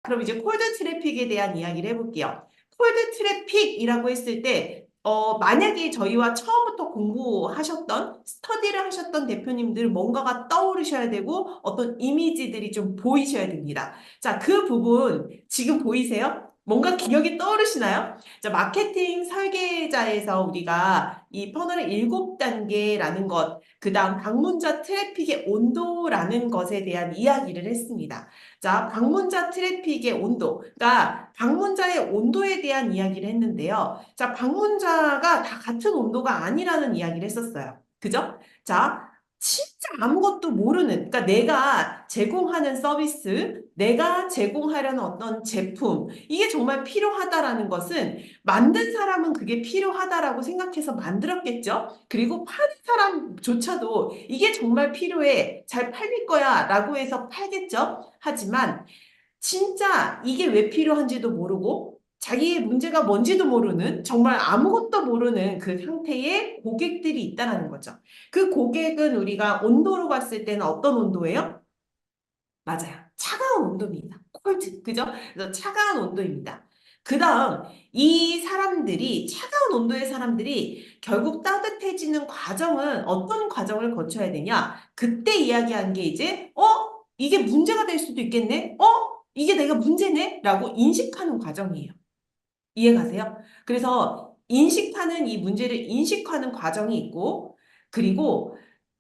그럼 이제 콜드 트래픽에 대한 이야기를 해볼게요. 콜드 트래픽이라고 했을 때, 만약에 저희와 처음부터 공부하셨던, 스터디를 하셨던 대표님들 뭔가가 떠오르셔야 되고, 어떤 이미지들이 좀 보이셔야 됩니다. 자, 그 부분 지금 보이세요? 뭔가 기억이 떠오르시나요? 자, 마케팅 설계자에서 우리가 이 퍼널의 7단계라는 것, 그 다음 방문자 트래픽의 온도라는 것에 대한 이야기를 했습니다. 자, 방문자 트래픽의 온도. 그러니까 방문자의 온도에 대한 이야기를 했는데요. 자, 방문자가 다 같은 온도가 아니라는 이야기를 했었어요. 그죠? 자, 진짜 아무것도 모르는, 그러니까 내가 제공하는 서비스, 내가 제공하려는 어떤 제품, 이게 정말 필요하다라는 것은 만든 사람은 그게 필요하다라고 생각해서 만들었겠죠? 그리고 파는 사람조차도 이게 정말 필요해, 잘 팔릴 거야 라고 해서 팔겠죠? 하지만 진짜 이게 왜 필요한지도 모르고 자기의 문제가 뭔지도 모르는 정말 아무것도 모르는 그 상태의 고객들이 있다는 거죠. 그 고객은 우리가 온도로 봤을 때는 어떤 온도예요? 맞아요. 차가운 온도입니다. 콜드. 그죠? 그래서 차가운 온도입니다. 그 다음, 이 사람들이, 차가운 온도의 사람들이 결국 따뜻해지는 과정은 어떤 과정을 거쳐야 되냐? 그때 이야기한 게 이제, 이게 문제가 될 수도 있겠네? 이게 내가 문제네? 라고 인식하는 과정이에요. 이해가세요? 그래서 인식하는 이 문제를 인식하는 과정이 있고, 그리고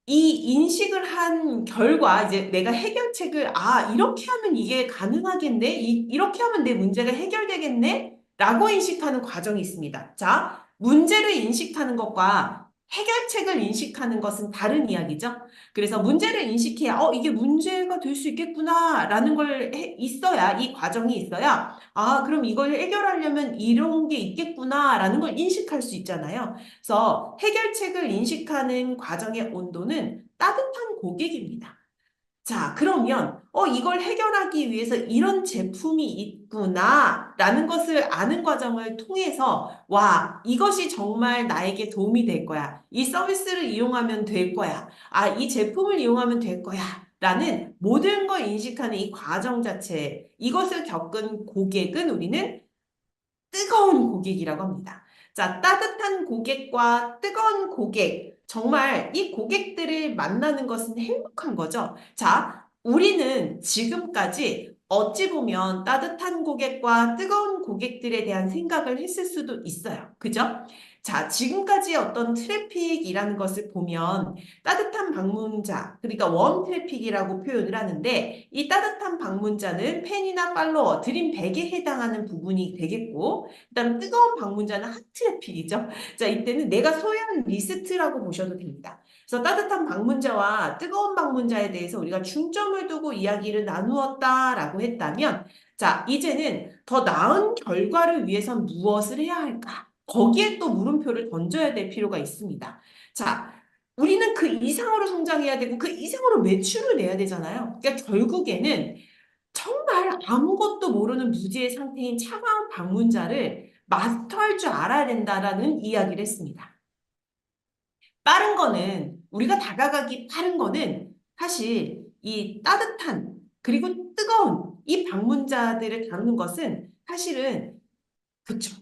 이 인식을 한 결과 이제 내가 해결책을 이렇게 하면 이게 가능하겠네? 이렇게 하면 내 문제가 해결되겠네? 라고 인식하는 과정이 있습니다. 자, 문제를 인식하는 것과 해결책을 인식하는 것은 다른 이야기죠. 그래서 문제를 인식해야 이게 문제가 될 수 있겠구나 라는 걸 있어야 이 과정이 있어야 그럼 이걸 해결하려면 이런 게 있겠구나 라는 걸 인식할 수 있잖아요. 그래서 해결책을 인식하는 과정의 온도는 따뜻한 고객입니다. 자, 그러면 이걸 해결하기 위해서 이런 제품이 있구나 라는 것을 아는 과정을 통해서 와, 이것이 정말 나에게 도움이 될 거야. 이 서비스를 이용하면 될 거야. 이 제품을 이용하면 될 거야. 라는 모든 걸 인식하는 이 과정 자체, 이것을 겪은 고객은 우리는 뜨거운 고객이라고 합니다. 자, 따뜻한 고객과 뜨거운 고객. 정말 이 고객들을 만나는 것은 행복한 거죠. 자, 우리는 지금까지 어찌 보면 따뜻한 고객과 뜨거운 고객들에 대한 생각을 했을 수도 있어요. 그죠? 자, 지금까지 어떤 트래픽이라는 것을 보면 따뜻한 방문자, 그러니까 웜 트래픽이라고 표현을 하는데 이 따뜻한 방문자는 팬이나 팔로워, 드림 100에 해당하는 부분이 되겠고 그다음 뜨거운 방문자는 핫트래픽이죠. 자, 이때는 내가 소유하는 리스트라고 보셔도 됩니다. 그래서 따뜻한 방문자와 뜨거운 방문자에 대해서 우리가 중점을 두고 이야기를 나누었다라고 했다면 자, 이제는 더 나은 결과를 위해선 무엇을 해야 할까? 거기에 또 물음표를 던져야 될 필요가 있습니다. 자, 우리는 그 이상으로 성장해야 되고 그 이상으로 매출을 내야 되잖아요. 그러니까 결국에는 정말 아무것도 모르는 무지의 상태인 차가운 방문자를 마스터할 줄 알아야 된다라는 이야기를 했습니다. 빠른 거는, 우리가 다가가기 빠른 거는 사실 이 따뜻한, 그리고 뜨거운 이 방문자들을 다루는 것은 사실은, 그쵸.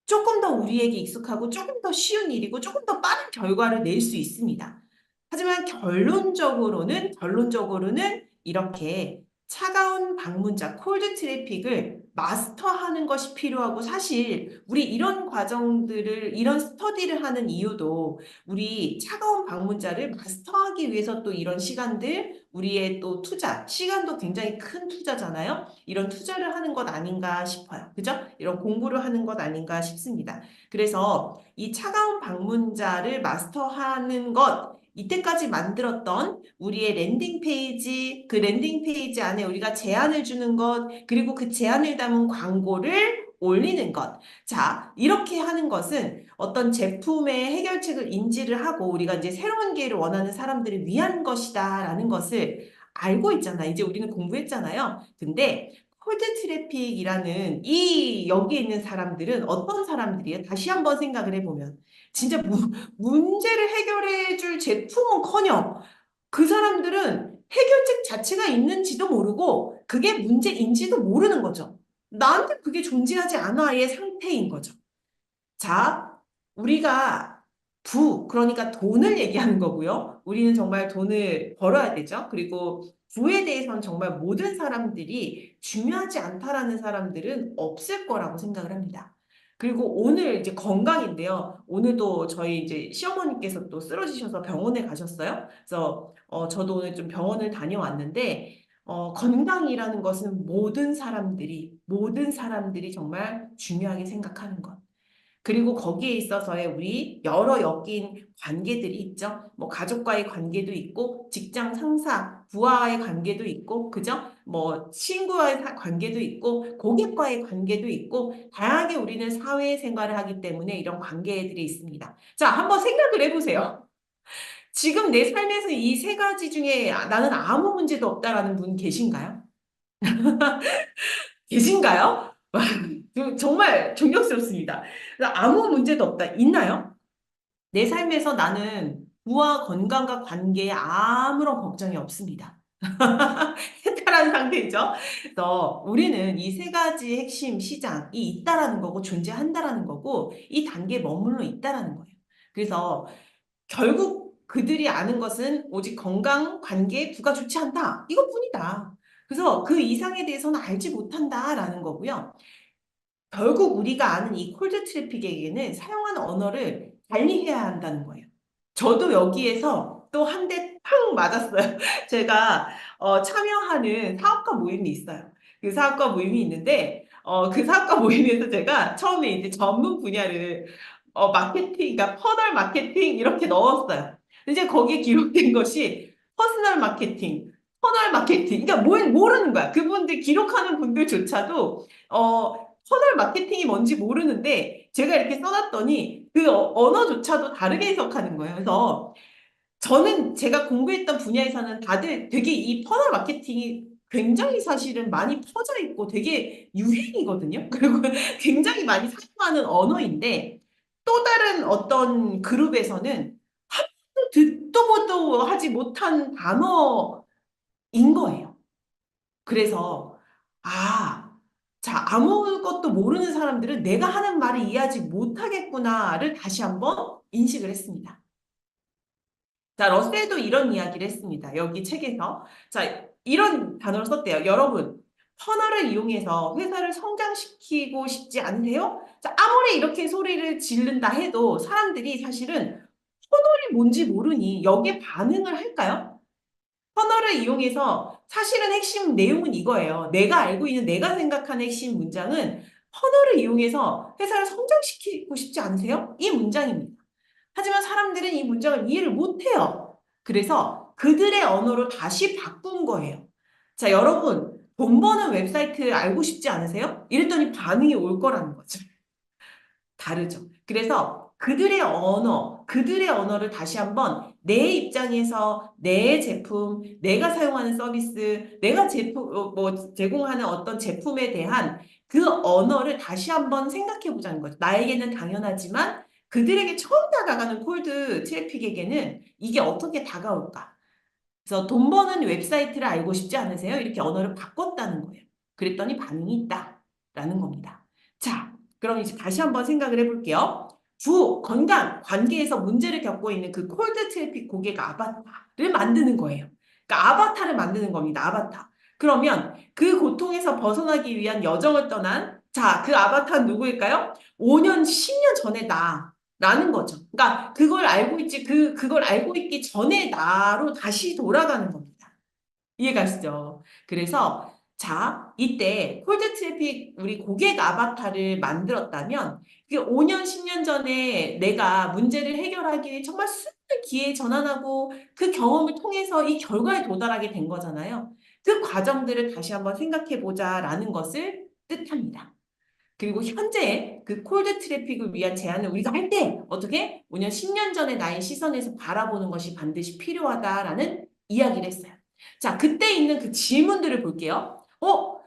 조금 더 우리에게 익숙하고 조금 더 쉬운 일이고 조금 더 빠른 결과를 낼 수 있습니다. 하지만 결론적으로는 이렇게 차가운 방문자, 콜드 트래픽을 마스터하는 것이 필요하고 사실 우리 이런 과정들을, 이런 스터디를 하는 이유도 우리 차가운 방문자를 마스터하기 위해서 또 이런 시간들, 우리의 또 투자, 시간도 굉장히 큰 투자잖아요. 이런 투자를 하는 것 아닌가 싶어요. 그죠? 이런 공부를 하는 것 아닌가 싶습니다. 그래서 이 차가운 방문자를 마스터하는 것, 이때까지 만들었던 우리의 랜딩 페이지, 그 랜딩 페이지 안에 우리가 제안을 주는 것, 그리고 그 제안을 담은 광고를 올리는 것. 자, 이렇게 하는 것은 어떤 제품의 해결책을 인지를 하고 우리가 이제 새로운 기회를 원하는 사람들을 위한 것이다라는 것을 알고 있잖아. 이제 우리는 공부했잖아요. 근데 콜드 트래픽이라는 이 여기에 있는 사람들은 어떤 사람들이에요? 다시 한번 생각을 해보면 진짜 문제를 해결해 줄 제품은커녕 그 사람들은 해결책 자체가 있는지도 모르고 그게 문제인지도 모르는 거죠. 나한테 그게 존재하지 않아의 상태인 거죠. 자, 우리가 그러니까 돈을 얘기하는 거고요. 우리는 정말 돈을 벌어야 되죠. 그리고 부에 대해서는 정말 모든 사람들이 중요하지 않다라는 사람들은 없을 거라고 생각을 합니다. 그리고 오늘 이제 건강인데요. 오늘도 저희 이제 시어머니께서 또 쓰러지셔서 병원에 가셨어요. 그래서 저도 오늘 좀 병원을 다녀왔는데 건강이라는 것은 모든 사람들이 정말 중요하게 생각하는 것. 그리고 거기에 있어서의 우리 여러 엮인 관계들이 있죠. 뭐 가족과의 관계도 있고, 직장 상사, 부하와의 관계도 있고, 그죠? 뭐 친구와의 관계도 있고, 고객과의 관계도 있고, 다양하게 우리는 사회생활을 하기 때문에 이런 관계들이 있습니다. 자, 한번 생각을 해보세요. 지금 내 삶에서 이 세 가지 중에 나는 아무 문제도 없다라는 분 계신가요? 계신가요? 와, 정말 존경스럽습니다. 아무 문제도 없다. 있나요? 내 삶에서 나는 부와 건강과 관계에 아무런 걱정이 없습니다. 해탈한 상태죠. 그래서 우리는 이 세 가지 핵심 시장이 있다라는 거고 존재한다라는 거고 이 단계에 머물러 있다라는 거예요. 그래서 결국 그들이 아는 것은 오직 건강, 관계, 부가 좋지 않다. 이것뿐이다. 그래서 그 이상에 대해서는 알지 못한다라는 거고요. 결국 우리가 아는 이 콜드 트래픽에게는 사용하는 언어를 달리해야 한다는 거예요. 저도 여기에서 또 한 대 팡 맞았어요. 제가 참여하는 사업가 모임이 있어요. 그 사업가 모임이 있는데 그 사업가 모임에서 제가 처음에 이제 전문 분야를 마케팅, 그러니까 퍼널 마케팅 이렇게 넣었어요. 이제 거기에 기록된 것이 퍼스널 마케팅, 퍼널 마케팅. 그러니까 뭘 모르는 거야. 그분들 기록하는 분들조차도 퍼널 마케팅이 뭔지 모르는데 제가 이렇게 써놨더니 그 언어조차도 다르게 해석하는 거예요. 그래서 저는 제가 공부했던 분야에서는 다들 되게 이 퍼널 마케팅이 굉장히 사실은 많이 퍼져 있고 되게 유행이거든요. 그리고 굉장히 많이 사용하는 언어인데 또 다른 어떤 그룹에서는 한 번도 듣도 보도 하지 못한 단어인 거예요. 그래서 아, 자, 아무것도 모르는 사람들은 내가 하는 말을 이해하지 못하겠구나를 다시 한번 인식을 했습니다. 자, 러셀도 이런 이야기를 했습니다. 여기 책에서. 자, 이런 단어를 썼대요. 여러분, 퍼널을 이용해서 회사를 성장시키고 싶지 않으세요? 자, 아무리 이렇게 소리를 지른다 해도 사람들이 사실은 퍼널이 뭔지 모르니 여기에 반응을 할까요? 퍼널을 이용해서 사실은 핵심 내용은 이거예요. 내가 알고 있는 내가 생각하는 핵심 문장은 퍼널을 이용해서 회사를 성장시키고 싶지 않으세요? 이 문장입니다. 하지만 사람들은 이 문장을 이해를 못해요. 그래서 그들의 언어로 다시 바꾼 거예요. 자, 여러분, 돈 버는 웹사이트 알고 싶지 않으세요? 이랬더니 반응이 올 거라는 거죠. 다르죠. 그래서 그들의 언어를 다시 한번 내 입장에서 내 제품, 내가 사용하는 서비스, 내가 제공하는 어떤 제품에 대한 그 언어를 다시 한번 생각해 보자는 거죠. 나에게는 당연하지만 그들에게 처음 다가가는 콜드 트래픽에게는 이게 어떻게 다가올까? 그래서 돈 버는 웹사이트를 알고 싶지 않으세요? 이렇게 언어를 바꿨다는 거예요. 그랬더니 반응이 있다라는 겁니다. 자, 그럼 이제 다시 한번 생각을 해볼게요. 건강, 관계에서 문제를 겪고 있는 그 콜드 트래픽 고객 아바타를 만드는 거예요. 그러니까 아바타를 만드는 겁니다. 아바타. 그러면 그 고통에서 벗어나기 위한 여정을 떠난 자, 그 아바타는 누구일까요? 5년, 10년 전에 라는 거죠. 그러니까 그걸 알고 있지, 그걸 알고 있기 전에 나로 다시 돌아가는 겁니다. 이해가시죠? 그래서, 자, 이때 콜드 트래픽 우리 고객 아바타를 만들었다면, 그 5년, 10년 전에 내가 문제를 해결하기 위해 정말 수많은 기회에 전환하고 그 경험을 통해서 이 결과에 도달하게 된 거잖아요. 그 과정들을 다시 한번 생각해 보자라는 것을 뜻합니다. 그리고 현재 그 콜드 트래픽을 위한 제안을 우리가 할 때 어떻게 5년, 10년 전의 나의 시선에서 바라보는 것이 반드시 필요하다라는 이야기를 했어요. 자, 그때 있는 그 질문들을 볼게요.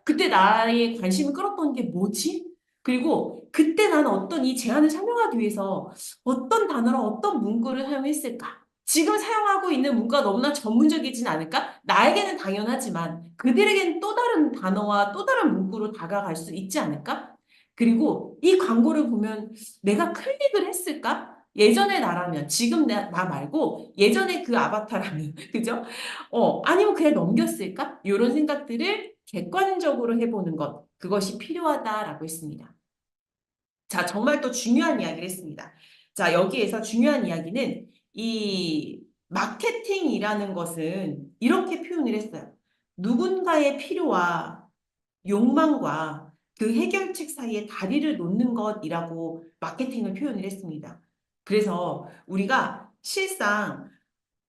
그때 나의 관심을 끌었던 게 뭐지? 그리고 그때 나는 어떤 이 제안을 설명하기 위해서 어떤 단어랑 어떤 문구를 사용했을까? 지금 사용하고 있는 문구가 너무나 전문적이진 않을까? 나에게는 당연하지만 그들에게는 또 다른 단어와 또 다른 문구로 다가갈 수 있지 않을까? 그리고 이 광고를 보면 내가 클릭을 했을까? 예전의 나라면, 지금 나 말고 예전에 그 아바타라면, 그죠? 아니면 그냥 넘겼을까? 이런 생각들을 객관적으로 해보는 것, 그것이 필요하다라고 했습니다. 자, 정말 또 중요한 이야기를 했습니다. 자, 여기에서 중요한 이야기는 이 마케팅이라는 것은 이렇게 표현을 했어요. 누군가의 필요와 욕망과 그 해결책 사이에 다리를 놓는 것이라고 마케팅을 표현을 했습니다. 그래서 우리가 실상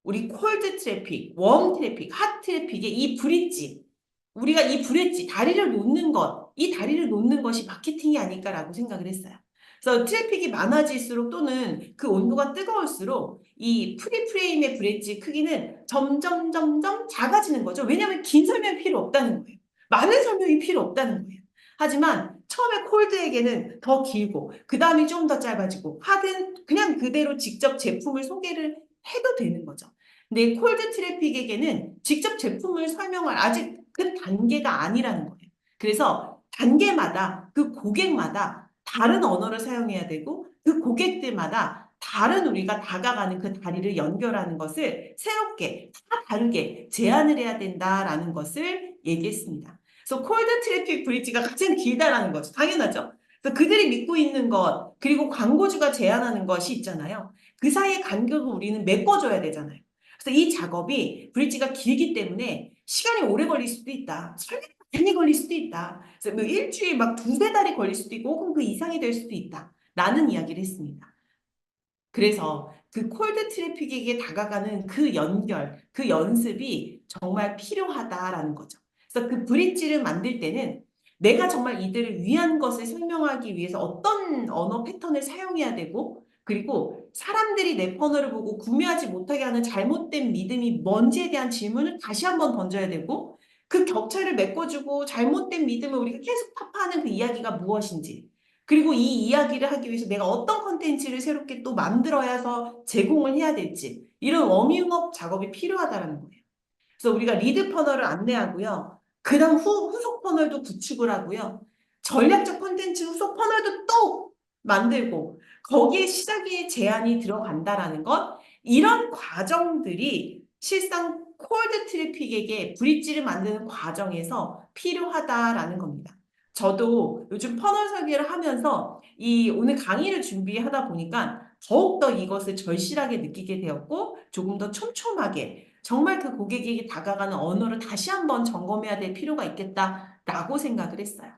우리 콜드 트래픽, 웜 트래픽, 핫 트래픽의 이 브릿지, 우리가 이 브릿지, 다리를 놓는 것, 이 다리를 놓는 것이 마케팅이 아닐까라고 생각을 했어요. 그래서 트래픽이 많아질수록 또는 그 온도가 뜨거울수록 이 프리프레임의 브릿지 크기는 점점 작아지는 거죠. 왜냐하면 긴 설명이 필요 없다는 거예요. 많은 설명이 필요 없다는 거예요. 하지만 처음에 콜드에게는 더 길고 그 다음에 좀 더 짧아지고 핫은 그냥 그대로 직접 제품을 소개를 해도 되는 거죠. 근데 콜드 트래픽에게는 직접 제품을 설명할 아직 그 단계가 아니라는 거예요. 그래서 단계마다 그 고객마다 다른 언어를 사용해야 되고 그 고객들마다 다른 우리가 다가가는 그 다리를 연결하는 것을 새롭게 다 다르게 제안을 해야 된다라는 것을 얘기했습니다. 그래서 콜드 트래픽 브릿지가 가장 길다라는 거죠. 당연하죠. 그래서 그들이 믿고 있는 것 그리고 광고주가 제안하는 것이 있잖아요. 그 사이의 간격을 우리는 메꿔줘야 되잖아요. 그래서 이 작업이 브릿지가 길기 때문에 시간이 오래 걸릴 수도 있다. 설계가 많이 걸릴 수도 있다. 그래서 뭐 일주일 막 두세 달이 걸릴 수도 있고 혹은 그 이상이 될 수도 있다. 라는 이야기를 했습니다. 그래서 그 콜드 트래픽에게 다가가는 그 연결, 그 연습이 정말 필요하다라는 거죠. 그래서 그 브릿지를 만들 때는 내가 정말 이들을 위한 것을 설명하기 위해서 어떤 언어 패턴을 사용해야 되고 그리고 사람들이 내 퍼널을 보고 구매하지 못하게 하는 잘못된 믿음이 뭔지에 대한 질문을 다시 한번 던져야 되고 그 격차를 메꿔주고 잘못된 믿음을 우리가 계속 타파하는 그 이야기가 무엇인지 그리고 이 이야기를 하기 위해서 내가 어떤 컨텐츠를 새롭게 또 만들어야 해서 제공을 해야 될지 이런 워밍업 작업이 필요하다는 거예요. 그래서 우리가 리드 퍼널을 안내하고요. 그다음 후속 퍼널도 구축을 하고요. 전략적 콘텐츠 후속 퍼널도 또 만들고 거기에 시작의 제한이 들어간다라는 것 이런 과정들이 실상 콜드 트래픽에게 브릿지를 만드는 과정에서 필요하다라는 겁니다. 저도 요즘 퍼널 설계를 하면서 이 오늘 강의를 준비하다 보니까 더욱더 이것을 절실하게 느끼게 되었고 조금 더 촘촘하게 정말 그 고객에게 다가가는 언어를 다시 한번 점검해야 될 필요가 있겠다라고 생각을 했어요.